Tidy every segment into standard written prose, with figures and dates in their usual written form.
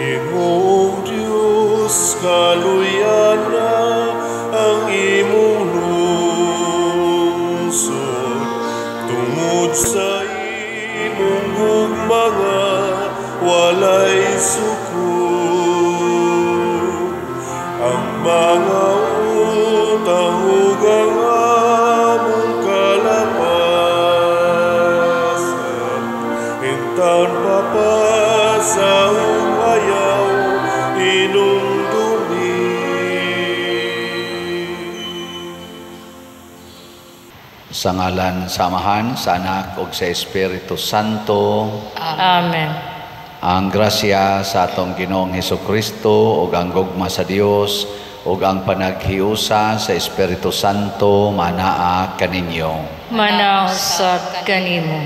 Ginoong Diyos, kaluyan na ang imong lungsod, tungod sa imong gugmanga, walay suko. Ang mga utang ug ang among kalapasan, hintaon papasa ug ayaw inumdumi. Sa ngalan samahan sa Anak ug sa Espiritu Santo. Amen. Ang grasya sa atong Ginoong Hesukristo ug ang gugma sa Dios ug ang panaghiusa sa Espiritu Santo manaa kaninyo. Manausap kanimo.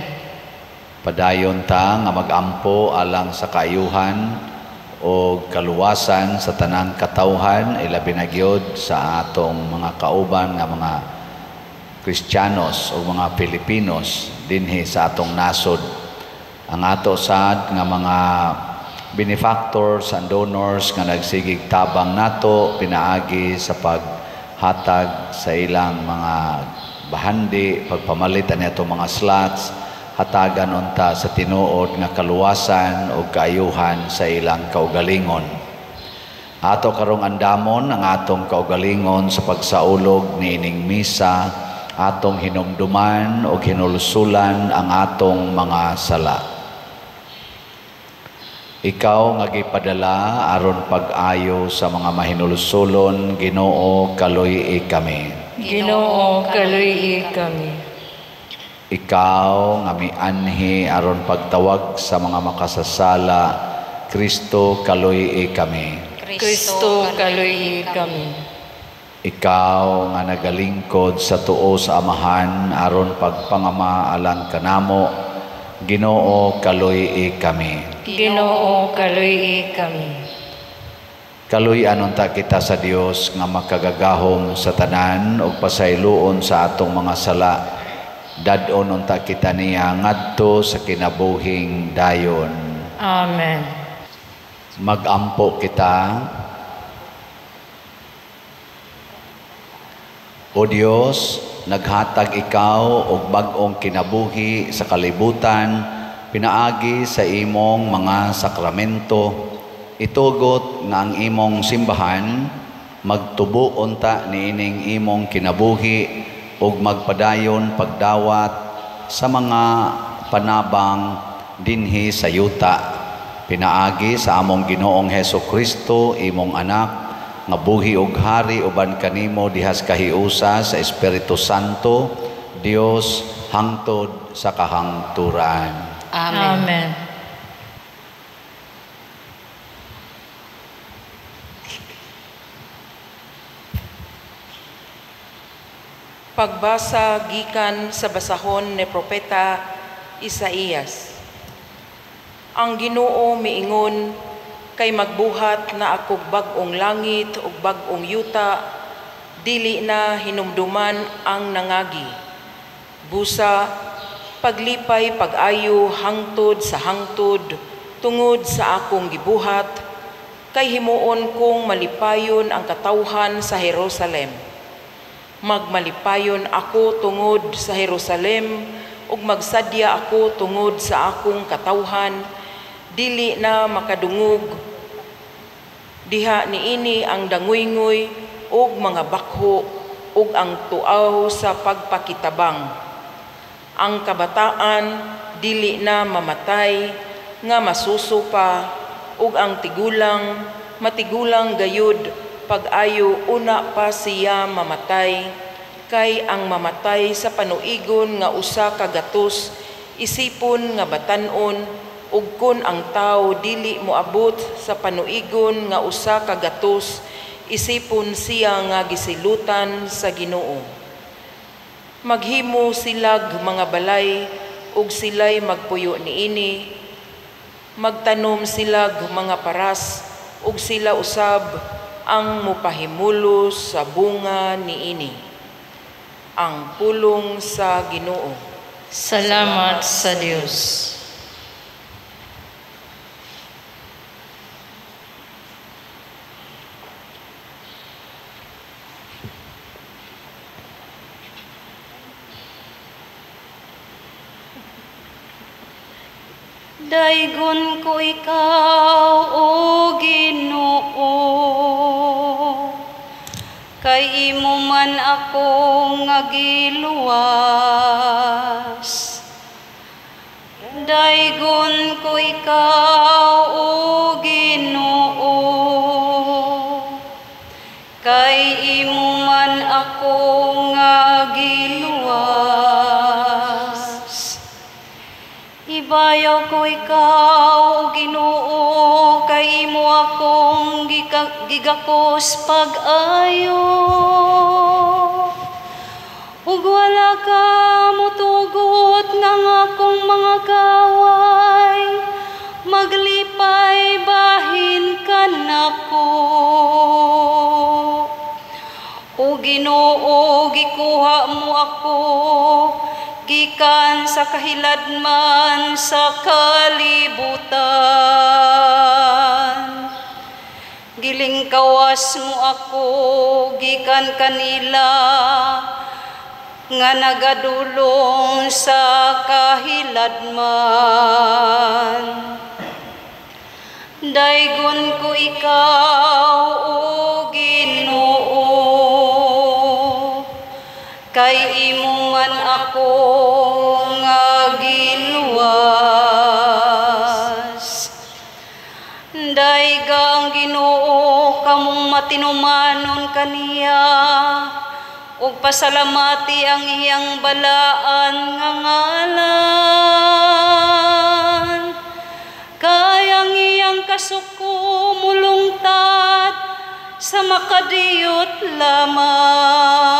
Padayon ta nga magampo alang sa kaayuhan o kaluwasan sa tanang katawhan, ilabi na gyud sa atong mga kauban nga mga Kristiyanos o mga Pilipinos dinhi sa atong nasod. Ang ato sad nga mga benefactors and donors nga nagsigig tabang nato pinaagi sa paghatag sa ilang mga bahandi, pagpamalit ani ato mga slots, hatagan unta sa tinuod nga kaluwasan o kaayuhan sa ilang kaugalingon. Ato karong andamon ang atong kaugalingon sa pagsaulog niining misa, atong hinumduman o hinulusulan ang atong mga sala. Ikaw nga gipadala aron pag-ayo sa mga mahinulusulon, Ginoo kaluy kami. Ginoo kaluy kami. Ikaw nga mianhi aron pagtawag sa mga makasasala, Kristo kaluy kami. Kristo kaluy kami. Ikaw nga nagalingkod sa tuo sa Amahan aron pagpangama alang kanamo, Ginoo kaluy kami. Ginoo kaluy kami. Kaluy-an unta kita sa Dios nga makagagahom sa tanan ug pasayloon sa atong mga sala. Dadon unta kita niya ngadto sa kinabuhing dayon. Amen. Magampo kita. O Dios, naghatag ikaw og bag-ong kinabuhi sa kalibutan, pinaagi sa imong mga sakramento, itugot nga ang imong simbahan magtubo unta niining imong kinabuhi ug magpadayon pagdawat sa mga panabang dinhi sa yuta. Pinaagi sa among Ginoong Hesukristo, imong anak, nga buhi ug hari uban kanimo dihas kahiusa sa Espiritu Santo, Dios hangtod sa kahangturan. Amen. Amen. Pagbasa gikan sa basahon ni Propeta Isaías. Ang Ginoo miingon, kay magbuhat na akog bag-ong langit ug bag-ong yuta, dili na hinumduman ang nangagi. Busa, paglipay pag-ayo hangtod sa hangtod, tungod sa akong gibuhat, kay himuon kong malipayon ang katawhan sa Jerusalem. Magmalipayon ako tungod sa Jerusalem, ug magsadya ako tungod sa akong katawhan, dili na makadungog. Diha niini ang danguyngoy ug mga bakho ug ang tuaw sa pagpakitabang. Ang kabataan dili na mamatay nga masuso pa, ug ang tigulang matigulang gayud pag-ayo una pa siya mamatay, kay ang mamatay sa panuigon nga usa ka gatos isipon nga batan-on, ug kun ang tao dili moabot sa panuigon nga usa ka gatos isipon siya nga gisilutan sa Ginoo. Maghimo silag mga balay ug sila'y magpuyo niini, magtanom silag mga paras ug sila usab ang mupahimulos sa bunga niini. Ang pulong sa Ginoo. Salamat sa Dios. Daigon ko ikaw, O Ginoo, kay imo man ako nga giluwas. Daigon ko ikaw, O Ginoo, kay imo man ako nga giluwas. Ibayaw ko ikaw, Ginoo, kay imo akong gigakos pag-ayo. Ug wala ka mutugot ng akong mga kaway, maglipay bahin ka nako. O Ginoo, gikuha mo ako gikan sa kahiladman sa kalibutan. Gilingkawas mo ako gikan kanila nga nagadulong sa kahiladman. Daigon ko ikaw, O Ginoo, kay imo man ako nga giluwas. Daiga ang Ginoo kamong matinumanon kaniya, ug pasalamati ang iyang balaan nga ngalan. Kay ang iyang kasuko mulungtat sa makadiyot lamang.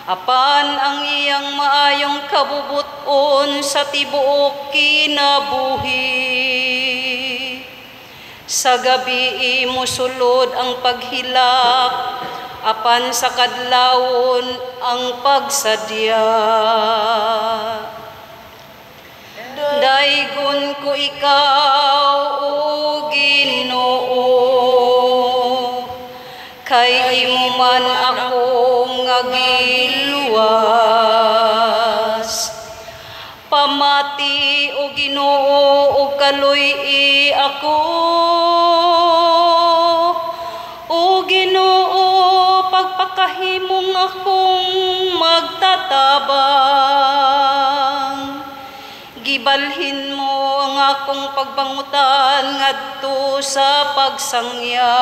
Apan ang iyang maayong kabubuton sa tibuok kinabuhi. Sa gabi mo sulod ang paghilak, apan sa kadlawon ang pagsadya. Daigon ko ikaw, O Ginoo, kay imo man ako nga giluwas. Pamati, O Ginoo, o kaluy ako. O Ginoo, pagpakahimong akong magtatabang. Gibalhin mo ang akong pagbangutan ngadto sa pagsangyaw.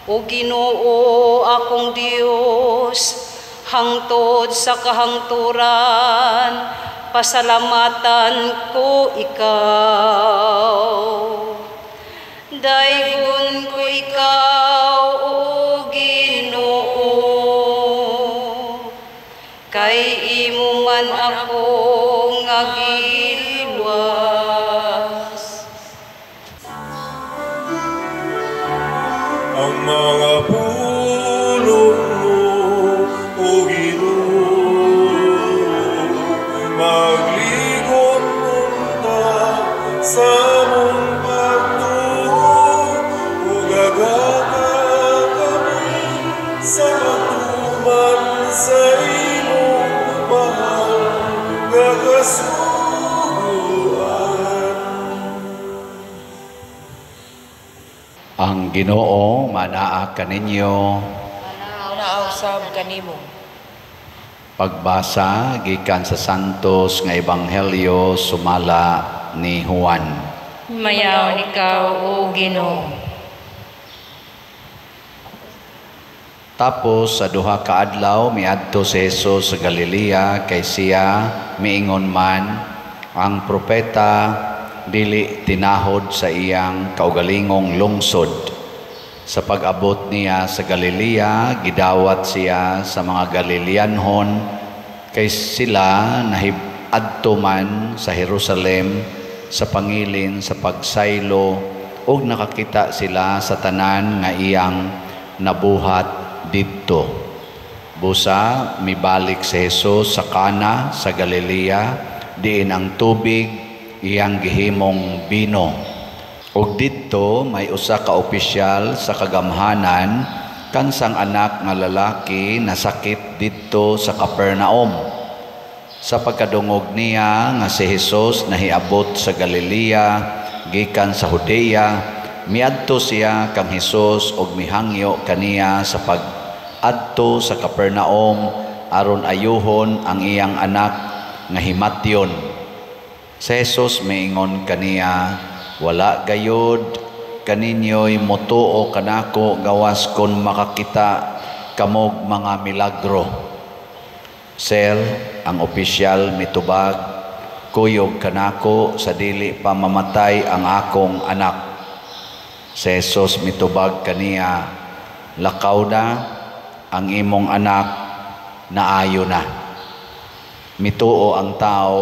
O Ginoo, akong Dios, hangtod sa kahangturan, pasalamatan ko ikaw. Daigon ko ikaw, O Ginoo, kay imo man ako nga giluwas. Ang mga pulong mo, O Ginoo, magligon punta sa mong pagtuon, ug agaga kami sa pagtuman sa imong mahal nga kasuguan. Ang Ginoo manaa kaninyo. Nausab kanimo. Pagbasa gikan sa Santos nga Ebanghelyo sumala ni Juan. Mayaw ikaw, O Ginoo. Tapos sa duha ka adlaw miadto si Jesus sa Galilea, kay siya miingon man ang propeta dili tinahod sa iyang kaugalingong lungsod. Sa pag-abot niya sa Galilea, gidawat siya sa mga Galileanhon, kay sila nahibadto man sa Jerusalem sa pangilin sa pagsaylo, ug nakakita sila sa tanan nga iyang nabuhat didto. Busa mibalik si Jesus sa Cana sa Galilea, diin ang tubig iyang gihimong bino. Ug didto may usa ka opisyal sa kagamhanan kansang anak nga lalaki nasakit didto sa Capernaum. Sa pagkadungog niya nga si Jesus nahiabot sa Galilea gikan sa Judea, miadto siya kang Jesus og mihangyo kaniya sa pag-adto sa Capernaum aron ayuhon ang iyang anak nga himatyon. Si Jesus miingon kaniya, wala gayud kaninyo'y motuo kanako gawas kon makakita kamog mga milagro. Sir, ang opisyal mitubag, kuyog kanako sa dili pa mamatay ang akong anak. Si Jesus mitubag kaniya, lakaw na ang imong anak, naayo na. Mituo ang tao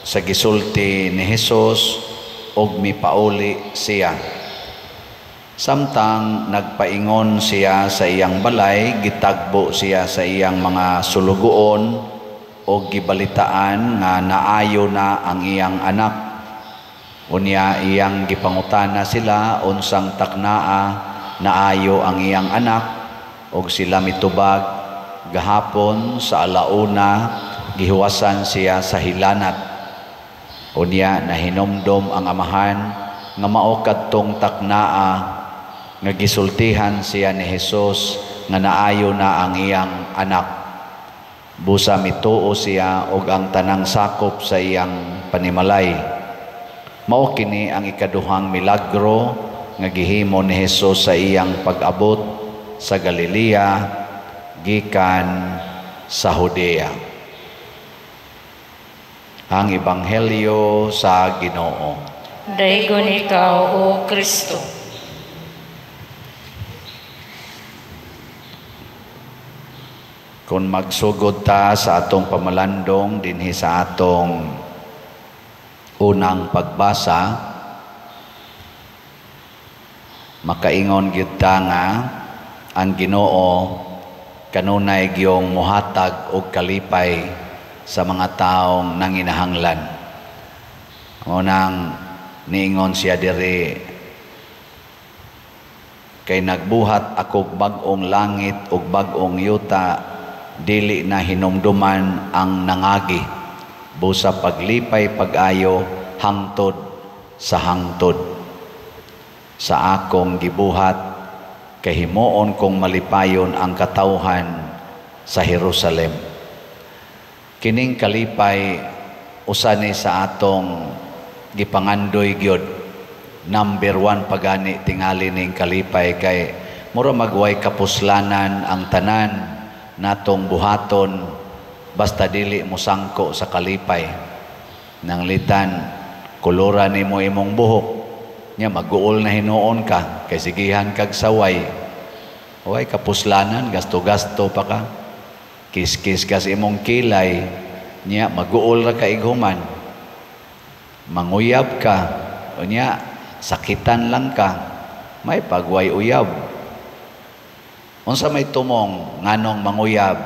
sa gisulti ni Jesus og mipauli siya. Samtang nagpaingon siya sa iyang balay, gitagbo siya sa iyang mga sulugoon o gibalitaan nga naayo na ang iyang anak. Unya iyang gipangutana sila unsang taknaa naayo ang iyang anak, og sila mitubag, gahapon sa alauna gihuwasan siya sa hilanat. Unya nahinomdom ang amahan nga mao kadtong taknaa nga gisultihan siya ni Jesus nga naayo na ang iyang anak. Busa mituo siya og ang tanang sakop sa iyang panimalay. Mao kini ang ikaduhang milagro nga gihimo ni Jesus sa iyang pag-abot sa Galilea gikan sa Judea. Ang Ebanghelyo sa Ginoo. Daygon ikaw, O Kristo. Kung magsugod ta sa atong pamalandong dinhi sa atong unang pagbasa, makaingon gyud ta nga ang Ginoo kanunay gyung mohatag og kalipay sa mga taong nanginahanglan. Unang niingon siya diri, kay nagbuhat ako bag-ong langit ug bag-ong yuta, dili na hinumduman ang nangagi, busa paglipay pag-ayo hangtod sa hangtod. Sa akong gibuhat, kahimuon kong malipayon ang katawhan sa Jerusalem. Kining kalipay usani sa atong gipangandoy gyud. Number 1 pagani tingali ning kalipay, kay mura magway kapuslanan ang tanan natong buhaton basta dili mo sangko sa kalipay. Nang litan kulura nimo imong buhok nya mag-uol na hinuon ka kay sigihan kag saway. Way kapuslanan, gasto-gasto pa ka. Kis-kis ka sa imong kilay nya mag-uol ra ka ighuman. Manguyab ka unya sakitan lang ka, may pagway uyab. Unsa may tumong nganong manguyab,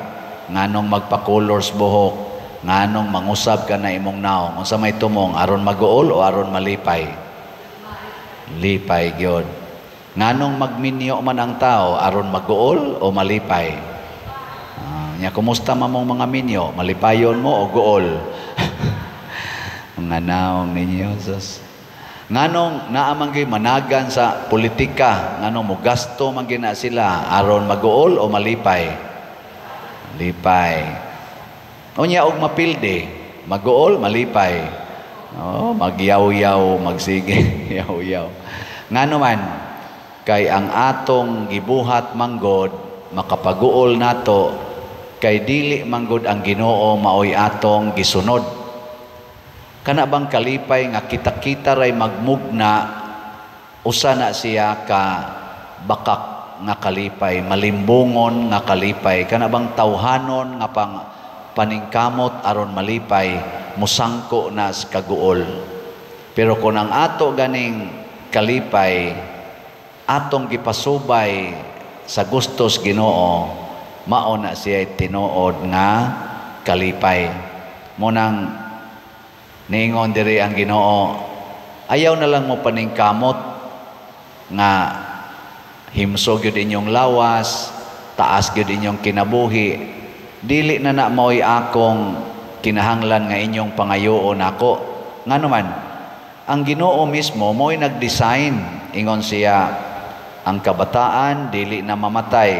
nganong magpa-colors buhok, nganong mangusab ka na imong naong? Unsa may tumong aron mag-uol o aron malipay? Lipay gyud. Nganong magminyo man ang tao aron mag-uol o malipay? Nya kumusta mamong mga minyo? Malipayon mo o guol? Mga naong ninyo sus. Nganong naamang gyud managan sa politika, nganong mo gasto man gyud na sila aron mag-uol o malipay? Lipay. Unya og mapilde, mag-uol, malipay. Oh, magyaw-yaw, magsige, yaw-yaw. Ngano man kay ang atong gibuhat manggod makapag-uol nato, kay dili manggod ang Ginoo maoy atong gisunod. Kana bang kalipay nga kita-kita ray magmugna, usa na siya ka bakak nga kalipay, malimbungon nga kalipay. Kana bang tawhanon nga paningkamot aron malipay, musangko na sa kaguol. Pero kung ang ato ganing kalipay atong gipasubay sa gustos Ginoo, mao na siya tinuod nga kalipay. Munang niingon diri ang Ginoo, ayaw na lang mo paningkamot nga himso gyud inyong lawas, taas gyud inyong kinabuhi, dili na na mo'y akong kinahanglan nga inyong pangayoon ako. Nga naman, ang Ginoo mismo mo'y nag-design. Ingon siya, ang kabataan dili na mamatay,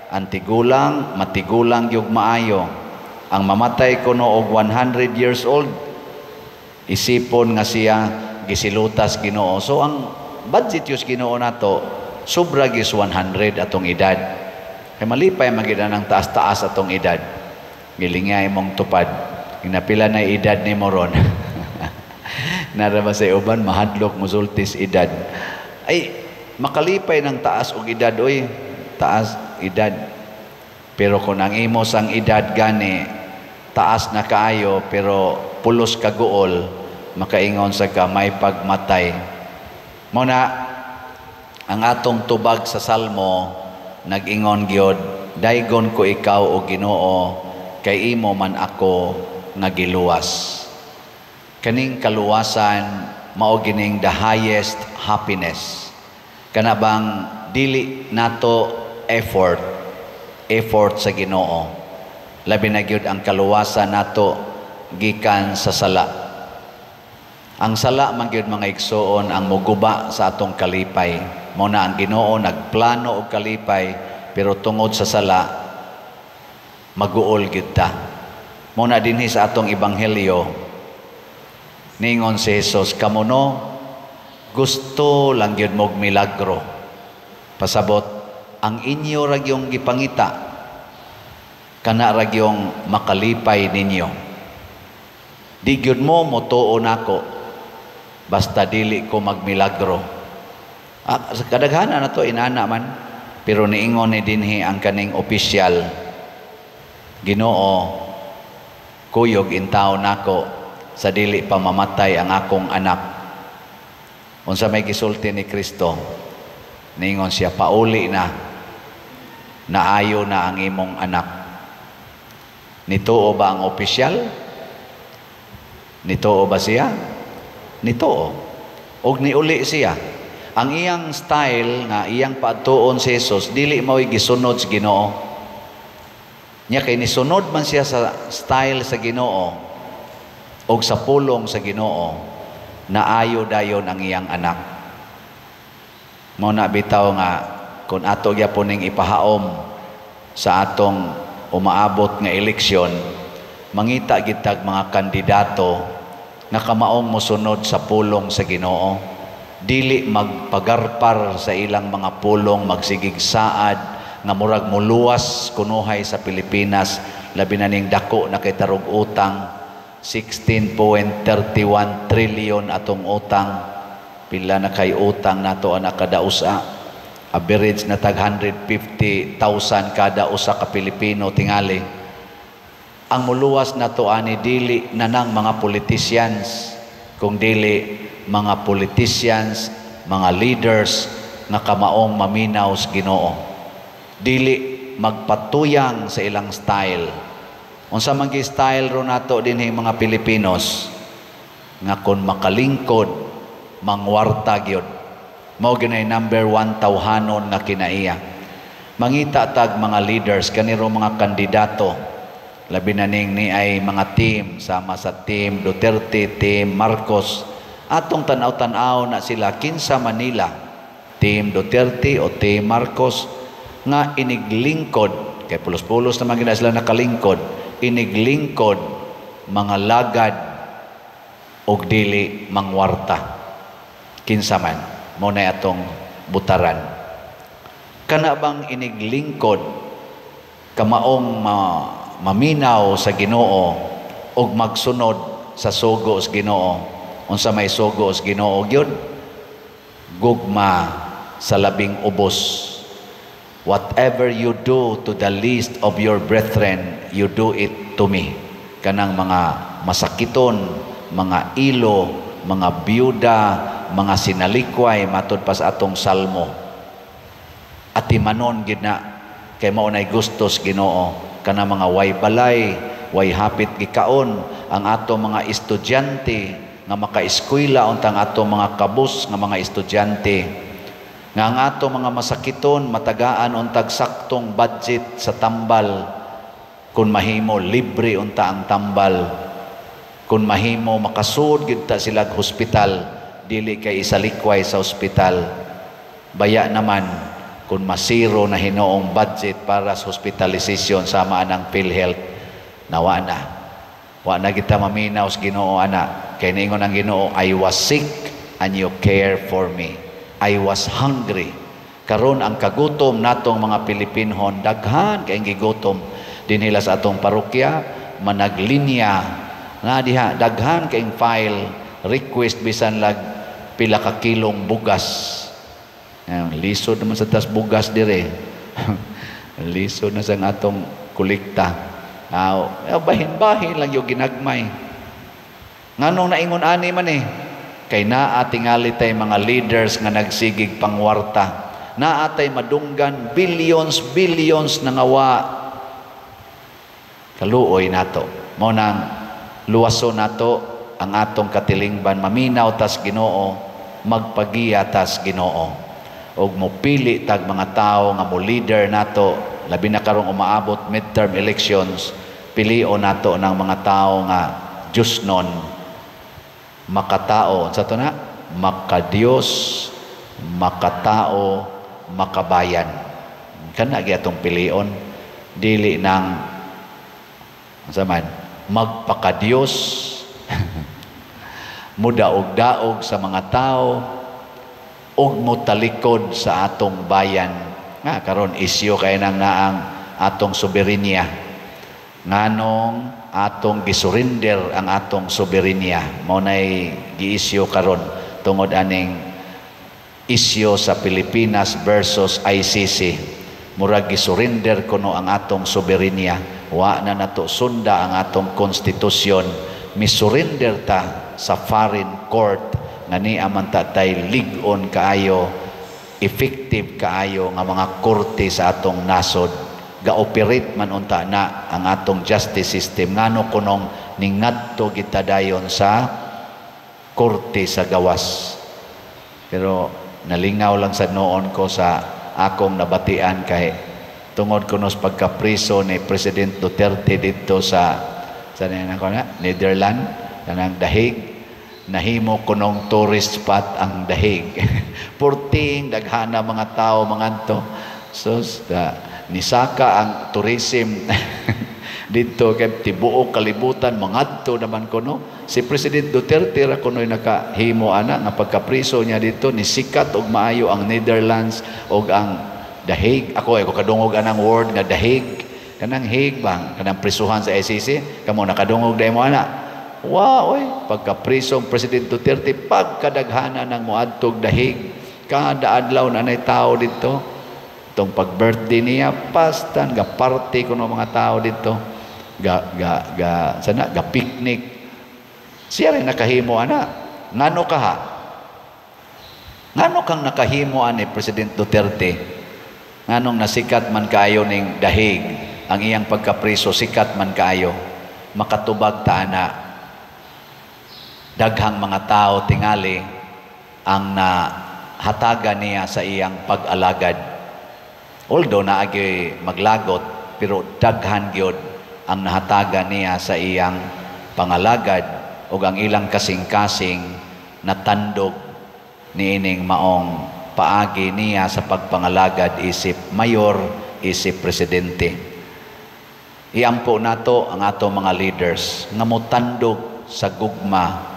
ang tigulang matigulang yung maayo. Ang mamatay kuno og 100 years old, isipon nga siya gisilutas Ginoo. So ang budget yus Ginoo nato sobra gis 100 atong edad. Kay malipay magida ng taas-taas atong edad. Gilingay mong tupad. Inapila na edad ni moron. Naraba sa uban mahadlok musultis edad. Ay makalipay ng taas og edad oy, taas edad. Pero kung ang imo sang edad gani taas na kaayo pero pulos ka guol, makaingon sa ka may pagmatay. Muna ang atong tubag sa Salmo nag-ingon gyud, daygon ko ikaw o Ginoo kay imo man ako nga giluwas. Kaning kaluwasan mao gining the highest happiness. Kana bang dili nato effort sa Ginoo. Labi na gyud ang kaluwasan nato gikan sa sala. Ang sala man gyud mga igsoon ang muguba sa atong kalipay. Mao na ang Ginoo nagplano og kalipay pero tungod sa sala maguol gyud ta. Mao na dinhi sa atong ebanghelyo ningon si Jesus, kamuno gusto lang gyud mog milagro. Pasabot ang inyo ra gyung gipangita kana ra gyung makalipay ninyo. Di gyud mo motuo nako basta dili ko magmilagro. Sa kadaghanan na to inana man, pero niingon ni dinhi ang kaning opisyal, Ginoo kuyog intaw nako sa dili pa mamatay ang akong anak. Unsa may gisulti ni Kristo, ningon siya, pauli na, naayo na ang imong anak. Nituo ba ang opisyal? Nituo ba siya? Nituo. Og niuli siya. Ang iyang style nga iyang paadtuon si Jesus dili mao'y gisunod sa Ginoo. Nya kay nisunod man siya sa style sa Ginoo og sa pulong sa Ginoo, naayo dayon ang iyang anak. Mao na bitaw nga kung ato gyaponing ipahaom sa atong umaabot nga eleksyon, mangita gitag mga kandidato nga kamaong mosunod sa pulong sa Ginoo, dili magpagarpar sa ilang mga pulong, magsigig saad nga murag muluwas kunuhay sa Pilipinas, labi na ning dako na kay tarog utang. 16.31 trillion atong utang. Pila na kay utang nato ana kada usa. Average na tag 150,000 kada usa ka Pilipino tingali. Ang muluwas nato ani dili na nang mga politicians, kung dili mga politicians, mga leaders nga kamaong maminaw sa Ginoo. Dili magpatuyang sa ilang style. Unsa man gi style ro nato dinhi mga Pilipinos nga kon makalingkod mangwarta gyud. Mao ginay number 1 tawhanon nga kinaiya. Mangita tag mga leaders kaniro mga kandidato. Labi na ning ni ay mga team sama sa team Duterte, team Marcos. Atong tanaw-tanaw na sila kinsa Manila, team Duterte o team Marcos nga iniglingkod kay pulos-pulos naman gina sila nakalingkod. Iniglingkod mga lagad og dili mangwarta. Kinsa man mo na atong butaran. Kana bang iniglingkod kamaong maminaw sa Ginoo og magsunod sa sugo sa Ginoo. Unsa may sugo sa Ginoo gyud? Gugma sa labing ubos. Whatever you do to the least of your brethren, you do it to me. Kanang mga masakiton, mga ilo, mga byuda, mga sinalikway, matod pa sa atong salmo. At imanon gid na, kay mao nay gustos Ginoo, kanang mga way balay, way hapit gikaon, ang atong mga estudyante, nga maka-eskwela, untang atong mga kabus, nga mga estudyante, nga ang ato mga masakiton matagaan untag saktong budget sa tambal, kun mahimo libre unta ang tambal, Kung mahimo makasud gyud ta sila hospital, dili kay isalikway sa hospital. Baya naman kung masiro na hinoong budget para sa hospitalization sama ng PhilHealth, nawa na. Wa na kita maminaw sa Ginoo ana. Kay niingon ang Ginoo, I was sick and you care for me. I was hungry. Karon ang kagutom natong mga Pilipinhon, daghan kay gigutom dinhila sa atong parokya, managlinya nga diha daghan kay file request bisan lag pila ka kilong bugas. Lisod naman sa tas bugas dire. Lisod na sa atong kolekta. Bahin-bahin lang yung ginagmay. Nganong naingon ani man kay naa tingali tay mga leaders nga nagsigig pangwarta. Naa tay madunggan billions na ngawa. Kaluoy nato. Mao nang luwaso nato ang atong katilingban, maminaw tas Ginoo, magpagiya tas Ginoo. Og mopili tag mga tao nga mo leader nato, labi na karong umaabot midterm elections, pilio nato ng mga tao nga Diyos non, makatao, sa to na, makadiyos, makatao, makabayan. Kana gyatong pilion, dili nang saman magpakadiyos, mudaog-daog sa mga tao, ug mutalikod sa atong bayan. Nga karon isyu kay nang naang atong soberenya. Nganong atong gisurrender ang atong soberenya. Mao nay giisyu karon tungod aning isyu sa Pilipinas versus ICC. Murag gisurrender kuno ang atong soberenya. Wa na nato sunda ang atong konstitusyon, misurrender ta sa foreign court nga ni aman tay lig-on kaayo, effective kaayo nga mga korte sa atong nasod. Ga-operate man unta na ang atong justice system ngano kunong ningadto kita dayon sa korte sa gawas. Pero nalingaw lang sa noon ko sa akong nabatian kay tungod kunos pagkapriso ni President Duterte dito sa Netherlands, kanang The Hague, nahimo kunong tourist spot ang The Hague. Purting daghana mga tao mangadto. So nisaka ang tourism dito kay tibuok kalibutan mangadto naman kuno. Si President Duterte ra kunoy nakahimo ana nga pagkapriso niya dito nisikat og maayo ang Netherlands og ang The Hague. Ako kadungog anang word nga The Hague. Kanang Hague bang, kanang prisuhan sa ICC, kamo nakadungog dai mo ana. Wow, pagka-prisong President Duterte, pagkadaghana ng muadtog The Hague. Kada adlaw na nay tao dito. Itong pag-birthday niya, pastan, ga-party ko ng mga tao dito. Ga picnic. Siya rin nakahimo ana. Ngano ka ha? Ngano kang nakahimo ani President Duterte? Nganong nasikat man kaayo ning The Hague, ang iyang pagkapriso sikat man kaayo, makatubag ta ana. Daghang mga tao tingali ang nahatagan niya sa iyang pag-alagad. Although naagi maglagot, pero daghan gyud ang nahatagan niya sa iyang pangalagad ug ang ilang kasing-kasing natandog niining maong paagi niya sa pagpangalagad isip mayor, isip presidente. Iampo nato ang ato mga leaders nga motandog sa gugma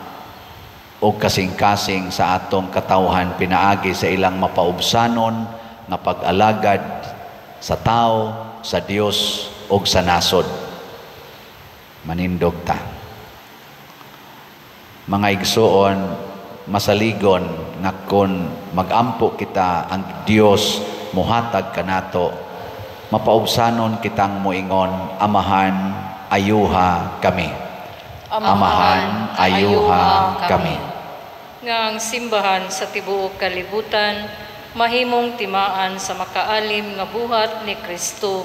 o kasing-kasing sa atong katawhan pinaagi sa ilang mapaubsanon nga pag-alagad sa tao, sa Dios o sa nasod. Manindog ta. Mga igsoon, masaligon nga kon magampo kita ang Dios muhatag kanato, mapaubsanon kitang moingon, Amahan, ayuha kami. Amahan, ayuha kami. Nga ang simbahan sa tibuok kalibutan, mahimong timaan sa makaalim nga buhat ni Kristo,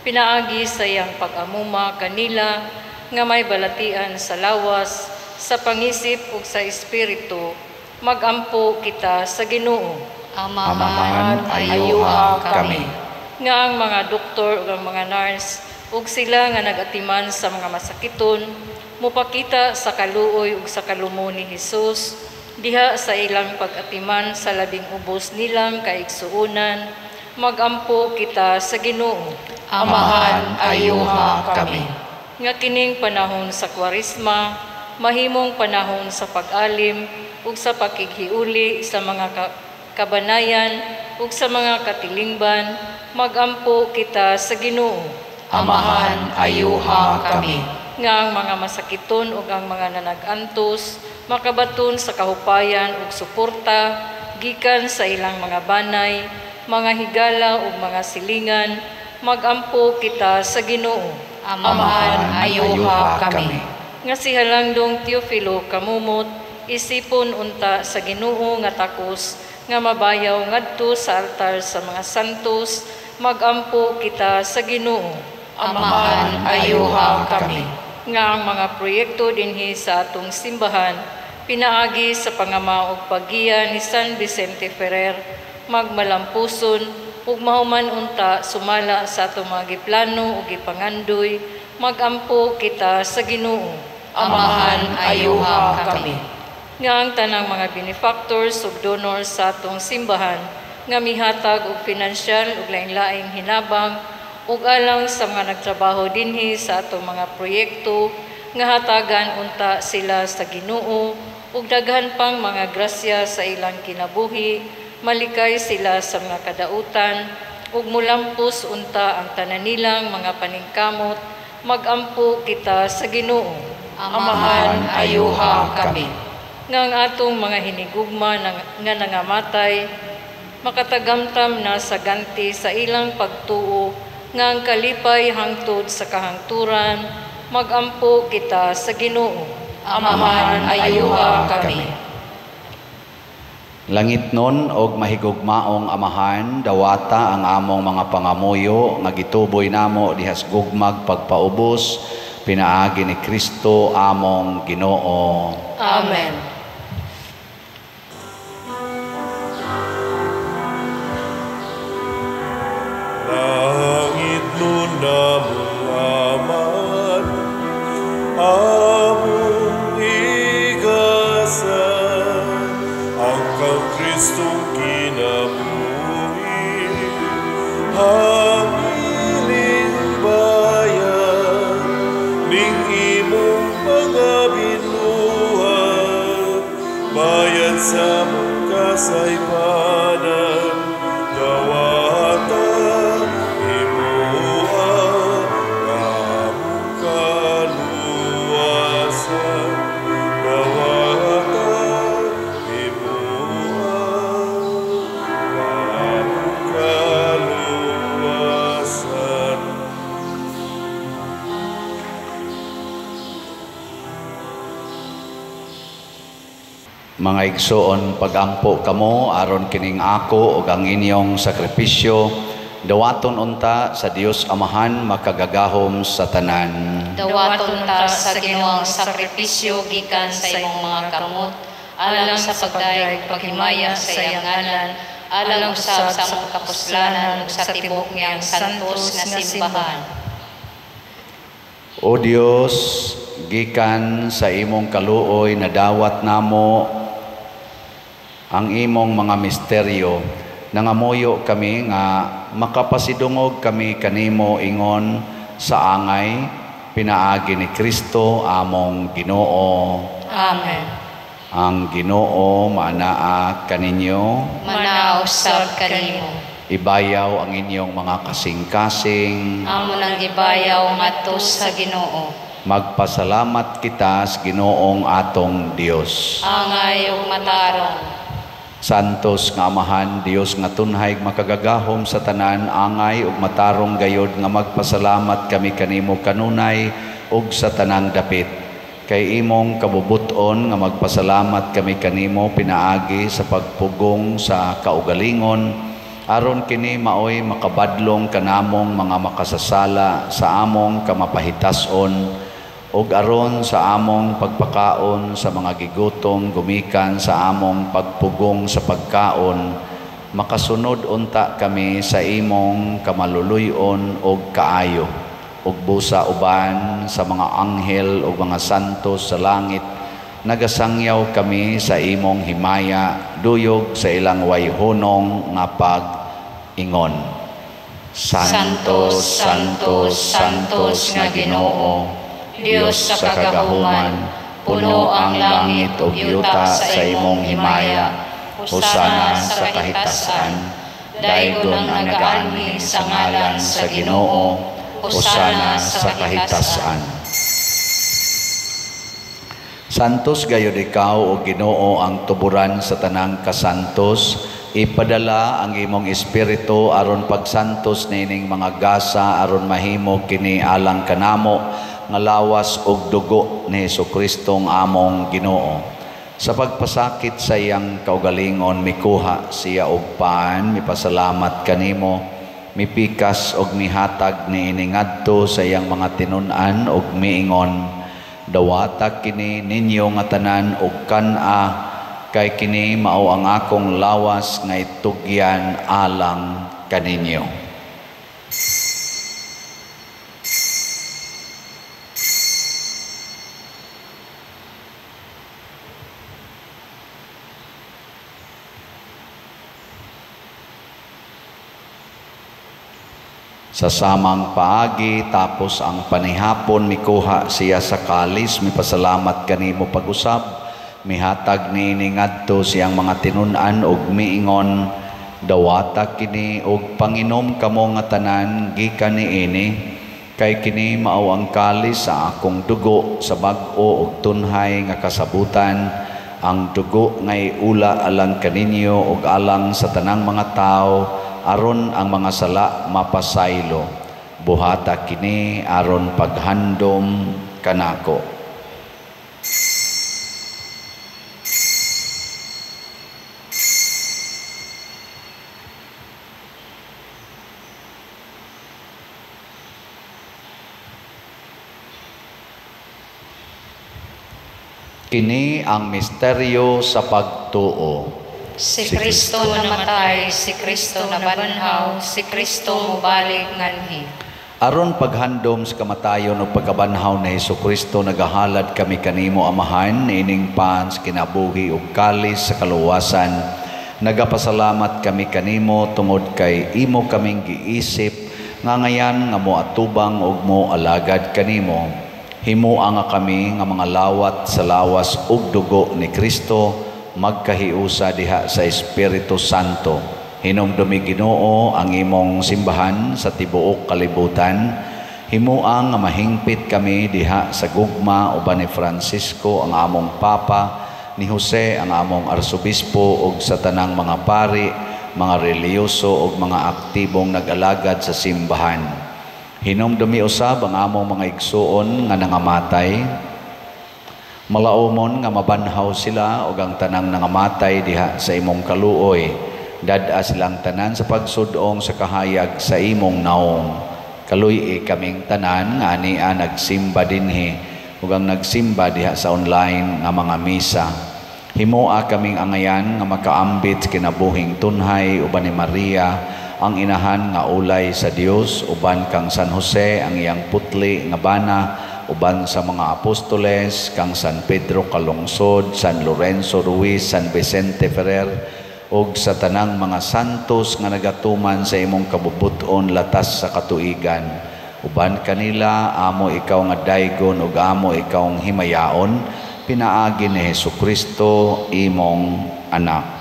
pinaagi sa iyang pag-amuma kanila, nga may balatian sa lawas, sa pangisip ug sa espiritu, magampo kita sa Ginoo. Amahan, ayuha kami. Nga ang mga doktor ug ang mga nurse ug sila nga nagatiman sa mga masakiton, mupakita sa kaluoy ug sa kalumo ni Hesus diha sa ilang pag-atiman sa labing ubos nilang kaigsuonan. Magampo kita sa Ginoo. Amahan ayuha kami. Nga kining panahon sa Kwaresma mahimong panahon sa pag-alim ug sa pakighiuli sa mga kabanayan ug sa mga katilingban. Magampo kita sa Ginoo. Amahan ayuha kami. Nga ang mga masakiton ug ang mga nanag-antos makabaton sa kahupayan ug suporta gikan sa ilang mga banay, mga higala ug mga silingan. Magampo kita sa Ginoo. Amahan ayuha kami. Nga si Halangdong Teofilo kamumot, isipon unta sa Ginoo nga takos nga mabayaw ngadto sa altar sa mga santos. Magampo kita sa Ginoo. Amahan ayuha kami. Nga ang mga proyekto dinhi sa atong simbahan pinaagi sa pangama ug paggiya ni San Vicente Ferrer magmalampuson ug mahuman unta sumala sa atong mga giplano ug gipangandoy. Magampo kita sa Ginoo. Amahan ayuha kami. Nga ang tanang mga benefactors ug donors sa atong simbahan nga mihatag og pinansyal ug lain-laing hinabang ug alang sa mga nagtrabaho dinhi sa atong mga proyekto nga hatagan unta sila sa Ginoo ug daghan pang mga grasya sa ilang kinabuhi. Malikay sila sa mga kadautan ug mulampos unta ang tanan nilang mga paningkamot. Magampo kita sa Ginoo. Amahan ayuha kami. Nga ang atong mga hinigugma nga nangamatay makatagamtam na sa ganti sa ilang pagtuo nga ang kalipay hangtod sa kahangturan. Magampo kita sa Ginoo. Amahan ayuha kami. Langit nun og mahigugmaong Amahan, dawata ang among mga pangamuyo nga gituboy namo dihas gugmag pagpaubos pinaagi ni Kristo among Ginoo. Amen. Langit nun namong Aman, among igasan, ang kang Kristong kinabuhi, hamiling bayan, ning imong mga binuhat, bayan sa mong kasaypanan, dawata, imuha, among kaluwasan, dawata, imuha, among kaluwasan. Mga igsoon, pagampo kamo aron kining ako ug ang inyong sakripisyo dawaton unta sa Dios Amahan makagagahom sa tanan. Dawaton ta sa Ginoong sakripisyo gikan sa imong mga kamot, alang sa pagdayeg paghimaya sa iyang ngalan, alang usab sa among kapuslanan ug sa tibok niyang santos nga simbahan. O Dios, gikan sa imong kaluoy na dawat namo ang imong mga misteryo, nangamuyo kami nga makapasidungog kami kanimo ingon sa angay pinaagi ni Kristo among Ginoo. Amen. Ang Ginoo maanaa kaninyo, Manaw sab kanimo. ibayaw ang inyong mga kasing-kasing. Amo nang gibayaw ngadto sa Ginoo. Magpasalamat kita sa Ginoong atong Dios. Angay ug matarong. Santos nga Amahan, Dios nga tunhay makagagahom sa tanan, angay ug matarong gayod nga magpasalamat kami kanimo kanunay ug sa tanang dapit. Kay imong kabubuton nga magpasalamat kami kanimo pinaagi sa pagpugong sa kaugalingon, aron kini maoy makabadlong kanamong mga makasasala sa among kamapahitason, ug aron sa among pagpakaon sa mga gigutom gumikan sa among pagpugong sa pagkaon, makasunod unta kami sa imong kamaluluyon ug kaayo. ug busa uban sa mga anghel ug mga santos sa langit, nagasangyaw kami sa imong himaya, duyog sa ilang wayhunong nga pag-ingon. Santos, Santos, Santos nga Ginoo, Dios sa kagahuman, puno ang langit ug yuta sa imong himaya. Hosana sa kahitasan, daygon ang nagaanhi sa ngalan sa Ginoo. Hosana sa kahitasan. Santos gayud ikaw o Ginoo ang tuburan sa tanang kasantos. Ipadala ang imong espiritu aron pagsantos nining mga gasa aron mahimo kini alang kanamo nga lawas ug dugo ni Hesukristo ang among Ginoo. Sa pagpasakit sa iyang kaugalingon mikuha siya og paan, mipasalamat kanimo, mipikas og mihatag niini ngadto sa iyang mga tinun-an og miingon, dawata kini ninyo nga tanan og kan-a, kay kini mao ang akong lawas nga itugyan alang kaninyo. Sa samang paagi tapos ang panihapon mikuha siya sa kalis, mipasalamat kanimo pag-usab, mihatag niini ngadto siyang mga tinun-an og miingon, dawata kini og panginom kamo nga tanan gikan niini, kay kini mao ang kalis sa akong dugo sa bag-o ug tunhay nga kasabutan, ang dugo ngay ula alang kaninyo ug alang sa tanang mga tao, aron ang mga sala mapasaylo. Buhata kini aron paghandom kanako. Kini ang misteryo sa pagtuo. Si Kristo namatay, si Kristo nabanhaw, si Kristo mubalik nganhi. Aron paghandom sa kamatayon o pagkabanhaw na Hesukristo, nagahalad kami kanimo amahan, ining pans, kinabuhi ug kalis sa kaluwasan. Nagapasalamat kami kanimo tungod kay imo kaming giisip, nga ngayan nga mo atubang ug mo alagad kanimo. Himua nga kami nga mga lawat sa lawas ug dugo ni Kristo, magkahiusa diha sa Espiritu Santo. Hinumdumi Ginoo ang imong simbahan sa tibuok kalibutan. Himuang nga mahingpit kami diha sa gugma uban ni Francisco ang among Papa, ni Jose ang among Arsobispo ug sa tanang mga pari, mga reliyoso ug mga aktibong nag-alagad sa simbahan. Hinumdumi usab ang among mga igsuon nga nangamatay. Malaumon nga mabanhaw sila ug ang tanang nangamatay diha sa imong kaluoy. Dad-a silang tanan sa pagsudong sa kahayag sa imong naong. Kaluy kaming tanan nga ania nagsimba dinhi ug ang nagsimba diha sa online nga mga misa. Himoa kaming angayan nga makaambit kinabuhing tunhay uban ni Maria, ang inahan nga ulay sa Dios, uban kang San Jose ang iyang putli nga bana, uban sa mga apostoles, kang San Pedro Calungsod, San Lorenzo Ruiz, San Vicente Ferrer, ug sa tanang mga santos nga nagatuman sa imong kabubuton latas sa katuigan. Uban kanila, amo ikaw nga daygon ug amo ikaw ang himayaon, pinaagi ni Hesukristo, imong anak.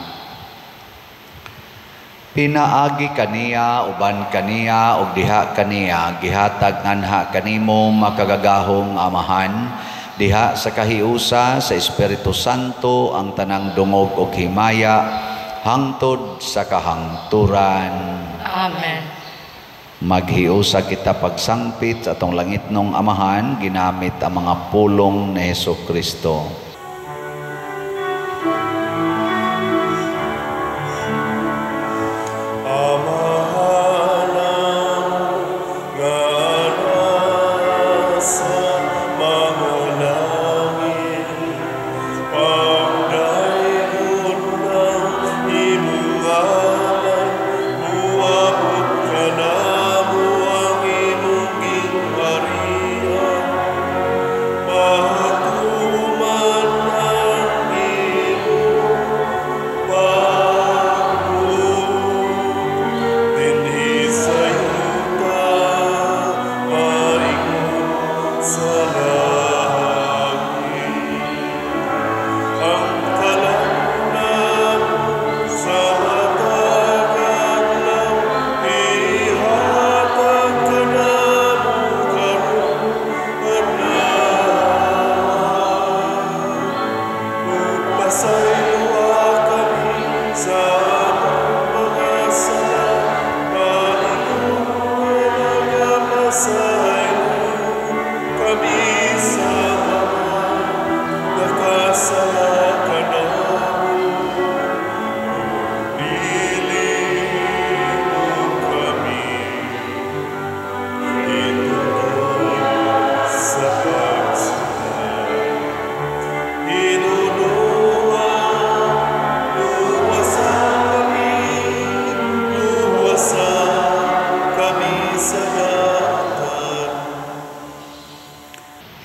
Pinaagi kaniya, uban kaniya, ug diha kaniya, gihatag nganha kanimo makagagahong amahan, diha sa kahiusa sa Espiritu Santo ang tanang dungog ug himaya, hangtod sa kahangturan. Amen. Maghiusa kita pagsangpit sa atong langitnong amahan, ginamit ang mga pulong ni Hesukristo. Buat ka na mo ang imong ginawa.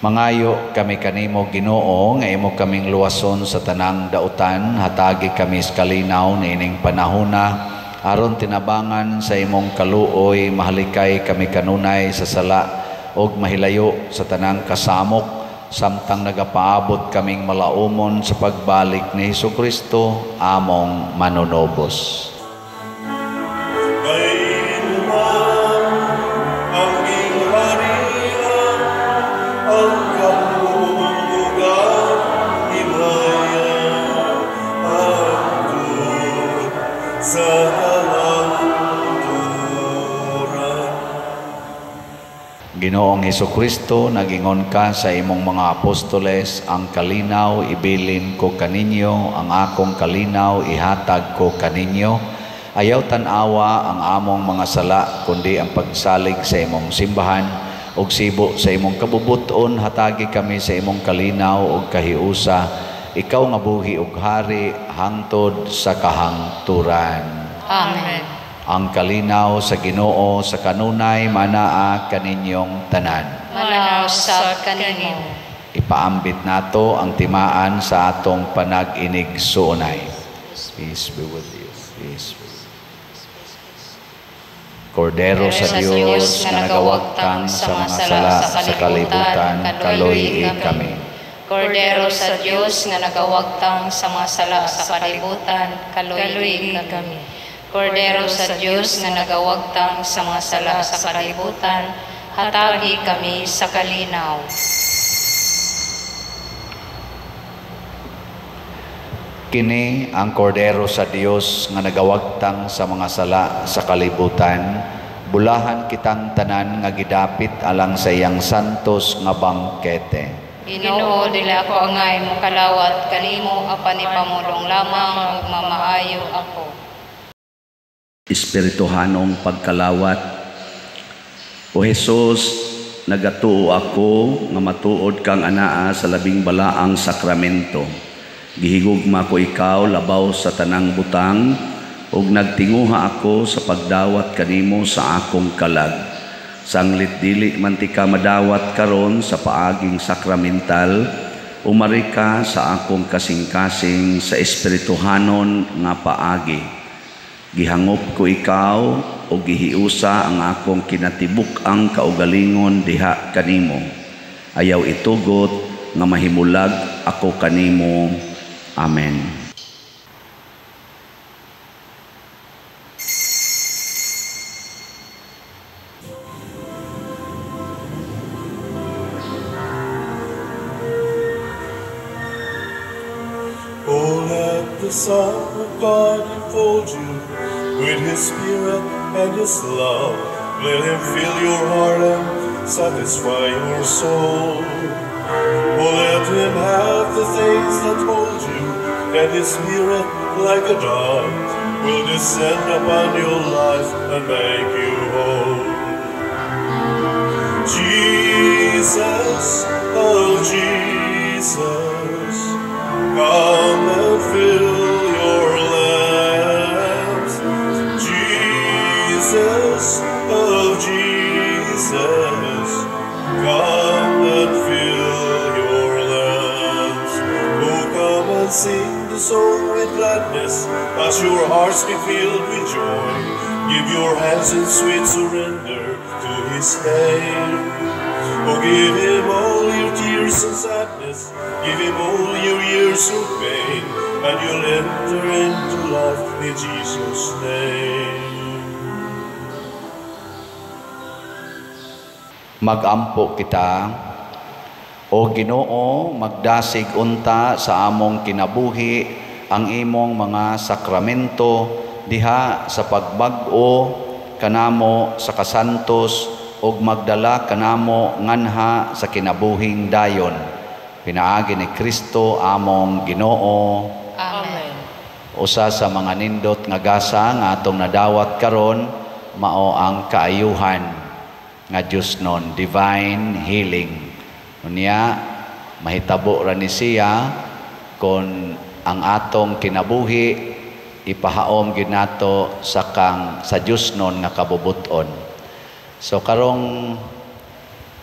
Mangayo kami kanimo Ginoo nga imo kaming luwason sa tanang dautan, hatagi kami sa kalinaw niining panahona aron tinabangan sa imong kaluoy, mahalikay kami kanunay sa sala og mahilayo sa tanang kasamok samtang nagapaabot kaming malaumon sa pagbalik ni Hesukristo among manunobos. Ginoong Hesukristo, nagingon ka sa imong mga apostoles, ang kalinaw ibilin ko kaninyo, ang akong kalinaw ihatag ko kaninyo. Ayaw tanawa ang among mga sala, kundi ang pagsalig sa imong simbahan, ug sibo sa imong kabubuton, hatagi kami sa imong kalinaw ug kahiusa. Ikaw nga buhi ug hari, hangtod sa kahangturan. Amen. Ang kalinaw sa Ginoo sa kanunay manaa kaninyong tanan. Manaw sa kanimo. Ipaambit nato ang timaan sa atong panag-inig suunay. Peace be with you. Peace be with you. Kordero sa Dios nga nagawagtang sa mga sala sa kalibutan, kaluy kami. Kordero sa Dios nga nagawagtang sa mga sala sa kalibutan, kaluy kami. Kordero sa Diyos nga nagawagtang sa mga sala sa kalibutan, hatagi kami sa kalinaw. Kini ang kordero sa Dios nga nagawagtang sa mga sala sa kalibutan, bulahan kitang tanan nga gidapit alang sa iyang santos nga bangkete. Ginoo, dili ako angay mo kalawat, kanimo apan ipamulong lamang ug mamaayo ako. Espirituhanong pagkalawat. O Jesus, nagatuo ako nga matuod kang anaa sa labing balaang sakramento. Gihigugma ko ikaw labaw sa tanang butang ug nagtinguha ako sa pagdawat kanimo sa akong kalag. Sanglit dili man ti ka madawat karon sa paaging sakramental, umari ka sa akong kasing-kasing sa espirituhanon nga paagi. Gihangop ko ikaw o gihiusa ang akong kinatibuk ang kaugalingon diha kanimo. Ayaw itugot nga mahimulag ako kanimo. Amen. Oh, let the Son of God enfold you with His Spirit and His love. Let Him fill your heart and satisfy your soul. Oh, let Him have the things that hold you, and His Spirit, like a dove, will descend upon your life and make you whole. Jesus, oh Jesus, come and fill your lamps. Jesus, oh Jesus, come and fill your lamps. Oh, come and sing the song with gladness, as your hearts be filled with joy. Give your hands in sweet surrender to His name. Oh, give Him all your tears and sadness, give Him all your years of pain, and you'll enter into life in Jesus' name. Magampo kita, o Ginoo, magdasig unta sa among kinabuhi ang imong mga sakramento diha sa pagbag-o kanamo sa kasantos ug magdala kanamo nganha sa kinabuhing dayon. Pinaagi ni Kristo among Ginoo. Amen. Usa sa mga nindot nga gasa nga atong nadawat karon mao ang kaayuhan nga Dios non, divine healing. Unya mahitabo ra ni siya kon ang atong kinabuhi ipahaom gyud nato sa Dios non nga kabubuton. So karong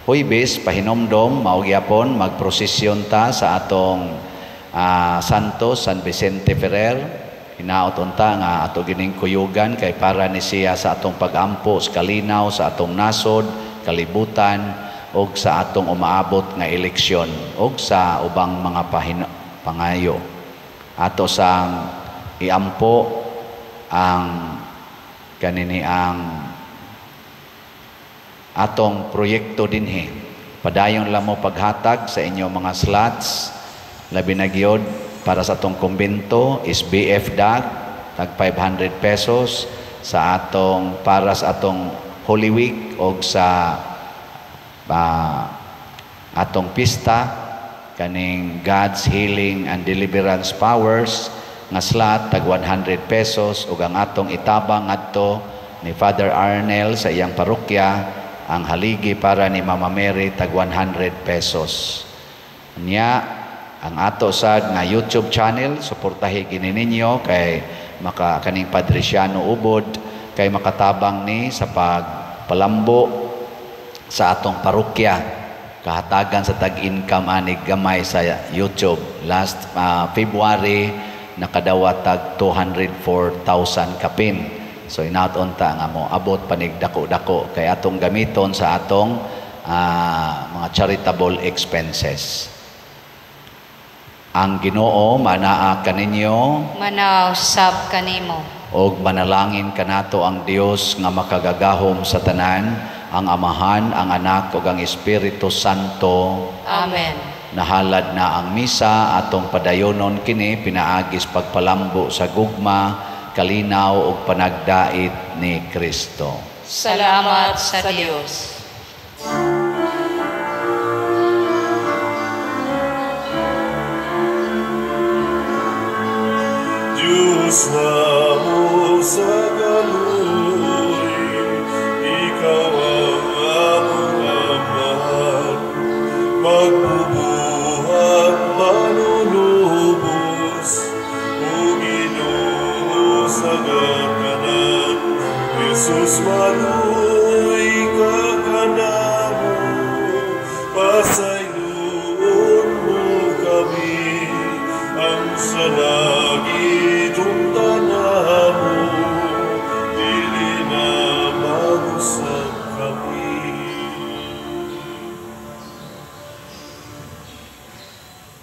Huwebes, pahinomdom, maugyapon, magprosesyon ta sa atong Santos, San Vicente Ferrer. Hinaot unta nga ato gining kuyugan kay para ni siya sa atong pagampo sa kalinaw, sa atong nasod, kalibutan, o sa atong umaabot nga eleksyon, o sa ubang mga pangayo. Ato sang iampo ang kanini ang atong proyekto dinhi. Padayon lang mo paghatag sa inyong mga slots, labi na gyud para sa atong kumbento is BF DAG, tag 500 pesos sa atong para sa atong Holy Week o sa atong pista kaning God's Healing and Deliverance Powers nga slot tag 100 pesos ug ang atong itabang ngadto ni Father Arnel sa iyang parokya ang haligi para ni Mama Mary tag 100 pesos. Nya ang ato sad nga YouTube channel suportahi gini ninyo kay kaning Padresiano Ubod kay makatabang ni sa pagpalambo sa atong parokya. Kahatagan sa tag-income anig gamay sa YouTube. Last February nakadawat tag 204,000 kapin. So inaot-unta nga mo abot panig dako-dako kay atong gamiton sa atong mga charitable expenses. Ang Ginoo manaa kaninyo, manaw sab kanimo, og manalangin kanato ang Dios nga makagagahom sa tanan, ang Amahan, ang Anak ug ang Espiritu Santo. Amen. Nahalad na ang misa atong padayonon kini pinaagis pagpalambo sa gugma, kalinaw ug panagdait ni Kristo. Salamat sa Dios. Diyos namo sa galuy, Ikaw ang among amahan, magbubuhat manunubos, o Ginoo sa gakanan, Jesus maluy ka kanamo, pasayloon mo kami, ang sana